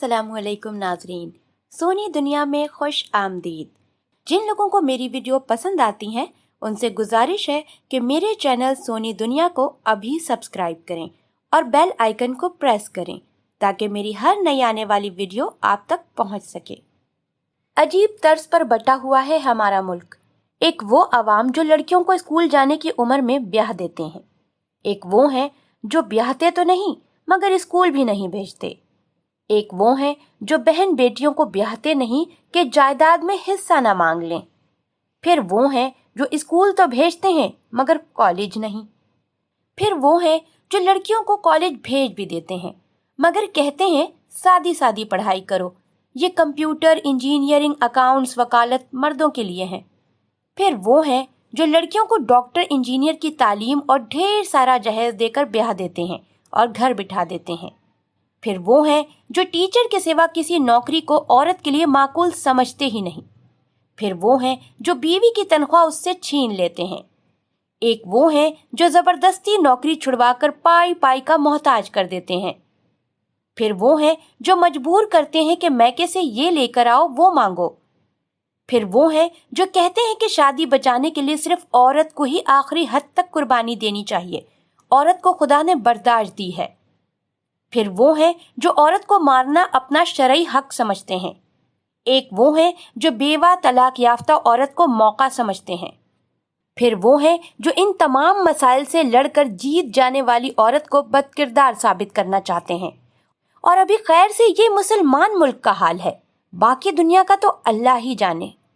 अस्सलाम वालेकुम नाजरीन, सोनी दुनिया में खुश आमदीद। जिन लोगों को मेरी वीडियो पसंद आती हैं उनसे गुजारिश है कि मेरे चैनल सोनी दुनिया को अभी सब्सक्राइब करें और बेल आइकन को प्रेस करें ताकि मेरी हर नई आने वाली वीडियो आप तक पहुंच सके। अजीब तर्ज पर बटा हुआ है हमारा मुल्क। एक वो अवाम जो लड़कियों को स्कूल जाने की उम्र में ब्याह देते हैं, एक वो हैं जो ब्याहते तो नहीं मगर स्कूल भी नहीं भेजते, एक वो हैं जो बहन बेटियों को ब्याहते नहीं कि जायदाद में हिस्सा न मांग लें, फिर वो हैं जो स्कूल तो भेजते हैं मगर कॉलेज नहीं, फिर वो हैं जो लड़कियों को कॉलेज भेज भी देते हैं मगर कहते हैं सादी सादी पढ़ाई करो, ये कंप्यूटर इंजीनियरिंग अकाउंट्स वकालत मर्दों के लिए हैं। फिर वो हैं जो लड़कियों को डॉक्टर इंजीनियर की तालीम और ढेर सारा जहेज देकर ब्याह देते हैं और घर बिठा देते हैं। फिर वो हैं जो टीचर के सिवा किसी नौकरी को औरत के लिए माकूल समझते ही नहीं। फिर वो हैं जो बीवी की तनख्वाह उससे छीन लेते हैं। एक वो हैं जो जबरदस्ती नौकरी छुड़वाकर पाई पाई का मोहताज कर देते हैं। फिर वो हैं जो मजबूर करते हैं कि मैके से ये लेकर आओ वो मांगो। फिर वो हैं जो कहते हैं कि शादी बचाने के लिए सिर्फ औरत को ही आखिरी हद तक कुर्बानी देनी चाहिए, औरत को खुदा ने बर्दाश्त दी है। फिर वो हैं जो औरत को मारना अपना शरई हक समझते हैं। एक वो हैं जो बेवा तलाक याफ्ता औरत को मौका समझते हैं। फिर वो हैं जो इन तमाम मसाइल से लड़कर जीत जाने वाली औरत को बदकिरदार साबित करना चाहते हैं। और अभी खैर से ये मुसलमान मुल्क का हाल है, बाकी दुनिया का तो अल्लाह ही जाने।